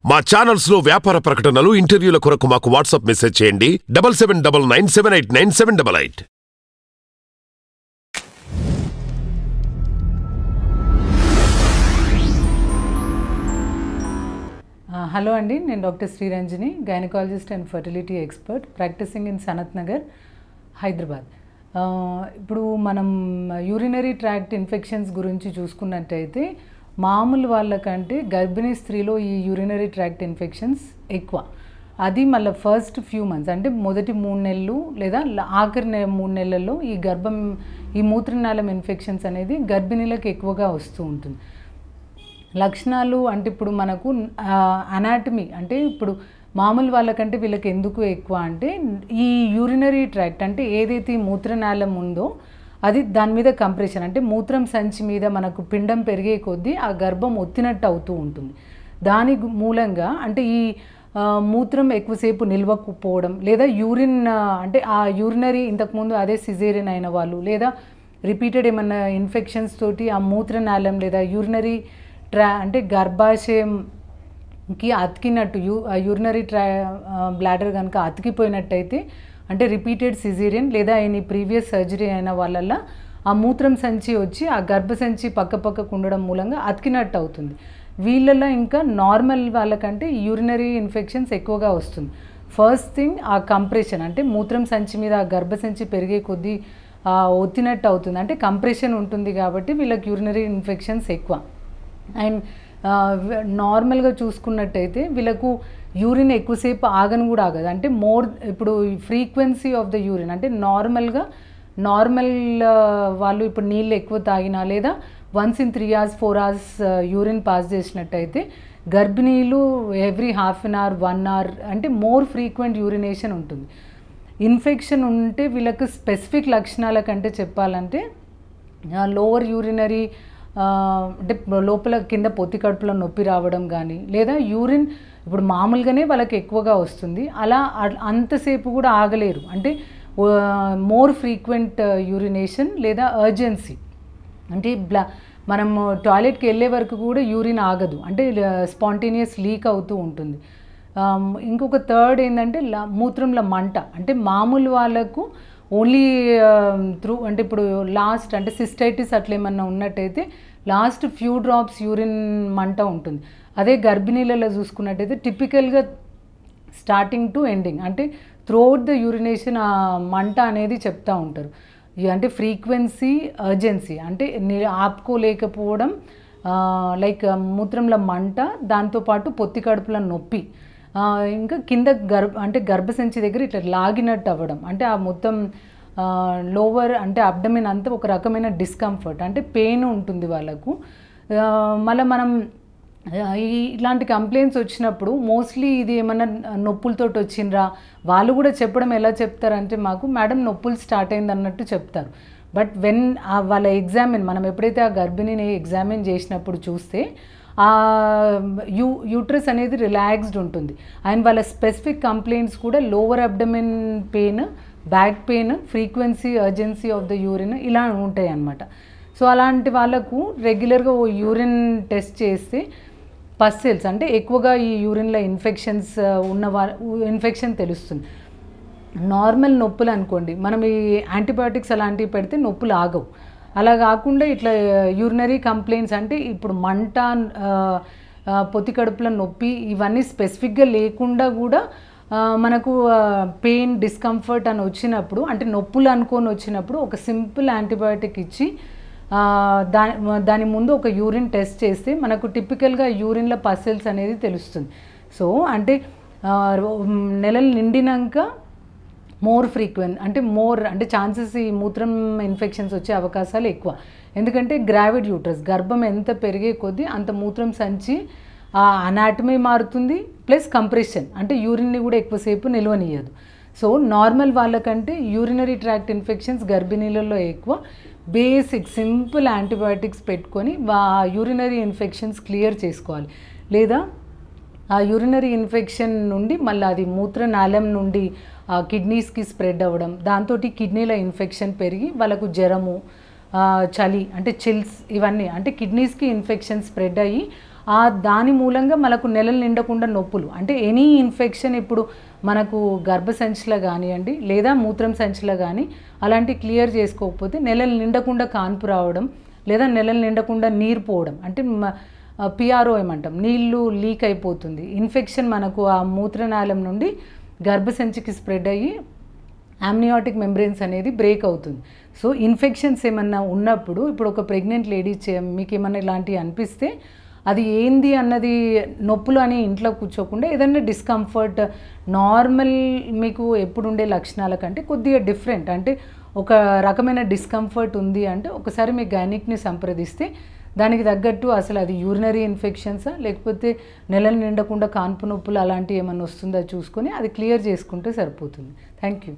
మా ఛానల్స్ లో వ్యాపార ప్రకటనలు ఇంటర్వ్యూల కొరకు మాకు వాట్సాప్ మెసేజ్ చేయండి 7799978978. హలో అండి, నేను doctor Sriranjani, gynaecologist and fertility expert, practising in Sanath Nagar, Hyderabad. ఇప్పుడు మనం యూరినరీ ట్రాక్ట్ ఇన్ఫెక్షన్స్ గురించి చూసుకున్నట్టయితే మామూలు వాళ్ళకంటే గర్భిణీ స్త్రీలో ఈ యూరినరీ ట్రాక్ట్ ఇన్ఫెక్షన్స్ ఎక్కువ. అది మళ్ళీ ఫస్ట్ ఫ్యూ మంత్స్ అంటే మొదటి 3 నెలలు లేదా ఆఖరి 3 నెలల్లో ఈ మూత్రనాళం ఇన్ఫెక్షన్స్ అనేది గర్భిణీలకు ఎక్కువగా వస్తూ ఉంటుంది. లక్షణాలు అంటే ఇప్పుడు మనకు అనాటమీ అంటే ఇప్పుడు మామూలు వాళ్ళకంటే వీళ్ళకి ఎందుకు ఎక్కువ అంటే ఈ యూరినరీ ట్రాక్ట్ అంటే ఏదైతే ఈ మూత్రనాళం ఉందో అది దాని మీద కంప్రెషన్ అంటే మూత్రం సంచి మీద మనకు పిండం పెరిగే కొద్దీ ఆ గర్భం ఒత్తినట్టు అవుతూ ఉంటుంది. దాని మూలంగా అంటే ఈ మూత్రం ఎక్కువసేపు నిల్వకపోవడం లేదా యూరిన్ అంటే ఆ యూరినరీ ఇంతకుముందు అదే సిజేరియన్ అయిన వాళ్ళు లేదా రిపీటెడ్ ఏమన్నా ఇన్ఫెక్షన్స్ తోటి ఆ మూత్రనాళం లేదా యూరినరీ అంటే గర్భాశయంకి అతికినట్టు యూరినరీ బ్లాడర్ కనుక అతికిపోయినట్టయితే అంటే రిపీటెడ్ సిజేరియన్ లేదా ఎనీ ప్రీవియస్ సర్జరీ అయిన వాళ్ళల్లో ఆ మూత్రం సంచి వచ్చి ఆ గర్భసంచి పక్కకు ఉండడం మూలంగా అతికినట్టు అవుతుంది. వీళ్ళల్లో ఇంకా నార్మల్ వాళ్ళకంటే యూరినరీ ఇన్ఫెక్షన్స్ ఎక్కువగా వస్తుంది. ఫస్ట్ థింగ్ ఆ కంప్రెషన్ అంటే మూత్రం సంచి మీద ఆ గర్భసంచి పెరిగే కొద్దీ ఒత్తినట్టు అవుతుంది అంటే కంప్రెషన్ ఉంటుంది కాబట్టి వీళ్ళకి యూరినరీ ఇన్ఫెక్షన్స్ ఎక్కువ. అండ్ నార్మల్గా చూసుకున్నట్టయితే వీళ్ళకు యూరిన్ ఎక్కువసేపు ఆగను కూడా ఆగదు అంటే ఇప్పుడు ఫ్రీక్వెన్సీ ఆఫ్ ద యూరిన్ అంటే నార్మల్ వాళ్ళు ఇప్పుడు నీళ్ళు ఎక్కువ తాగినా లేదా once in 3 hours 4 hours urine pass చేసినట్టయితే గర్భిణీలు every half an hour 1 hour అంటే మోర్ ఫ్రీక్వెంట్ యూరినేషన్ ఉంటుంది. ఇన్ఫెక్షన్ ఉంటే వీళ్ళకు స్పెసిఫిక్ లక్షణాల కంటే చెప్పాలంటే లోవర్ యూరినరీ అంటే లోపల కింద పొత్తి కడుపులో నొప్పి రావడం కానీ లేదా యూరిన్ ఇప్పుడు మామూలుగానే వాళ్ళకి ఎక్కువగా వస్తుంది అలా అంతసేపు కూడా ఆగలేరు అంటే మోర్ ఫ్రీక్వెంట్ యూరినేషన్ లేదా అర్జెన్సీ అంటే మనం టాయిలెట్కి వెళ్ళే వరకు కూడా యూరిన్ ఆగదు అంటే స్పాంటేనియస్ లీక్ అవుతూ ఉంటుంది. ఇంకొక థర్డ్ ఏంటంటే మూత్రంలో మంట అంటే మామూలు వాళ్ళకు ఓన్లీ అంటే ఇప్పుడు లాస్ట్ అంటే సిస్టైటిస్ అట్లా ఏమన్నా ఉన్నట్టయితే లాస్ట్ ఫ్యూ డ్రాప్స్ యూరిన్ మంట ఉంటుంది. అదే గర్భిణీలలో చూసుకున్నట్టయితే టిపికల్గా స్టార్టింగ్ టు ఎండింగ్ అంటే త్రూఅవుట్ ద యూరినేషన్ ఆ మంట అనేది చెప్తూ ఉంటారు. అంటే ఫ్రీక్వెన్సీ అర్జెన్సీ అంటే ఆపుకోలేకపోవడం లైక్ మూత్రంలో మంట దాంతోపాటు పొత్తి కడుపులో నొప్పి ఇంకా కింద అంటే గర్భసంచి దగ్గర ఇట్లా లాగినట్టు అవ్వడం అంటే ఆ మొత్తం లోవర్ అంటే అబ్డమిన్ అంతా ఒక రకమైన డిస్కంఫర్ట్ అంటే పెయిన్ ఉంటుంది వాళ్ళకు. మళ్ళీ మనం ఇలాంటి కంప్లైంట్స్ వచ్చినప్పుడు మోస్ట్లీ ఇది ఏమన్నా నొప్పులతో వచ్చిండ్రా వాళ్ళు కూడా చెప్పడం ఎలా చెప్తారంటే మాకు మేడం నొప్పులు స్టార్ట్ అయింది అన్నట్టు చెప్తారు. బట్ వెన్ వాళ్ళ మనం ఎప్పుడైతే ఆ గర్భిణిని ఎగ్జామిన్ చేసినప్పుడు చూస్తే ఆ యూట్రస్ అనేది రిలాక్స్డ్ ఉంటుంది అండ్ వాళ్ళ స్పెసిఫిక్ కంప్లైంట్స్ కూడా lower abdomen pain, back pain, frequency urgency of the urine ఇలా ఉంటాయి అన్నమాట. సో అలాంటి వాళ్ళకు రెగ్యులర్గా యూరిన్ టెస్ట్ చేస్తే పస్ సెల్స్ అంటే ఎక్కువగా ఈ యూరిన్లో ఇన్ఫెక్షన్స్ ఇన్ఫెక్షన్ తెలుస్తుంది. నార్మల్ నొప్పులు అనుకోండి మనం ఈ యాంటీబయాటిక్స్ అలాంటివి పెడితే నొప్పులు ఆగవు. అలా కాకుండా ఇట్లా యూరినరీ కంప్లైంట్స్ అంటే ఇప్పుడు మంట, పొత్తి కడుపులో నొప్పి ఇవన్నీ స్పెసిఫిక్గా లేకుండా కూడా మనకు పెయిన్, డిస్కంఫర్ట్ అని వచ్చినప్పుడు అంటే నొప్పులు అనుకొని వచ్చినప్పుడు ఒక సింపుల్ యాంటీబయాటిక్ ఇచ్చి దాని ముందు ఒక యూరిన్ టెస్ట్ చేస్తే మనకు టిపికల్గా యూరిన్లో పసెల్స్ అనేది తెలుస్తుంది. సో అంటే నెలలు నిండినాక మోర్ ఫ్రీక్వెంట్ అంటే ఛాన్సెస్ ఈ మూత్రం ఇన్ఫెక్షన్స్ వచ్చే అవకాశాలు ఎక్కువ. ఎందుకంటే గ్రావిడ్ యూట్రస్ గర్భం ఎంత పెరిగే కొద్దీ అంత మూత్రం సంచి అనాటమీ మారుతుంది ప్లస్ కంప్రెషన్ అంటే యూరిన్ని కూడా ఎక్కువసేపు నిల్వనియ్యదు. సో నార్మల్ వాళ్ళకంటే యూరినరీ ట్రాక్ట్ ఇన్ఫెక్షన్స్ గర్భిణీలలో ఎక్కువ. బేసిక్ సింపుల్ యాంటీబయాటిక్స్ పెట్టుకొని యూరినరీ ఇన్ఫెక్షన్స్ క్లియర్ చేసుకోవాలి. లేదా ఆ యూరినరీ ఇన్ఫెక్షన్ నుండి మళ్ళీ అది మూత్రనాళం నుండి కిడ్నీస్కి స్ప్రెడ్ అవ్వడం, దాంతో కిడ్నీల ఇన్ఫెక్షన్ పెరిగి వాళ్ళకు జ్వరము, చలి అంటే చిల్స్ ఇవన్నీ అంటే కిడ్నీస్కి ఇన్ఫెక్షన్ స్ప్రెడ్ అయ్యి దాని మూలంగా మనకు నెలలు నిండకుండా నొప్పులు, అంటే ఎనీ ఇన్ఫెక్షన్ ఇప్పుడు మనకు గర్భసంచిలో కానివ్వండి లేదా మూత్రం సంచిలో కానీ అలాంటి క్లియర్ చేసుకోకపోతే నెలలు నిండకుండా కాన్పు రావడం లేదా నెలలు నిండకుండా నీరు పోవడం, అంటే పిఆర్ఓ ఏమంటాం, నీళ్ళు లీక్ అయిపోతుంది, ఇన్ఫెక్షన్ మనకు ఆ మూత్రనాళం నుండి గర్భసంచికి స్ప్రెడ్ అయ్యి అమ్నియాటిక్ మెంబ్రెయిన్స్ అనేది బ్రేక్ అవుతుంది. సో ఇన్ఫెక్షన్స్ ఏమన్నా ఉన్నప్పుడు ఇప్పుడు ఒక ప్రెగ్నెంట్ లేడీ మీకు ఏమన్నా ఇలాంటివి అనిపిస్తే అది ఏంది అన్నది నొప్పులు అని ఇంట్లో కూర్చోకుండా ఏదైనా డిస్కంఫర్ట్ నార్మల్ మీకు ఎప్పుడు ఉండే లక్షణాల కంటే కొద్దిగా డిఫరెంట్, అంటే ఒక రకమైన డిస్కంఫర్ట్ ఉంది అంటే ఒకసారి మీ గైనిక్ని సంప్రదిస్తే దానికి తగ్గట్టు అసలు అది యూరినరీ ఇన్ఫెక్షన్సా లేకపోతే నెలలు నిండకుండా కాన్పు నొప్పులు అలాంటివి ఏమైనా వస్తుందా చూసుకొని అది క్లియర్ చేసుకుంటే సరిపోతుంది. Thank you.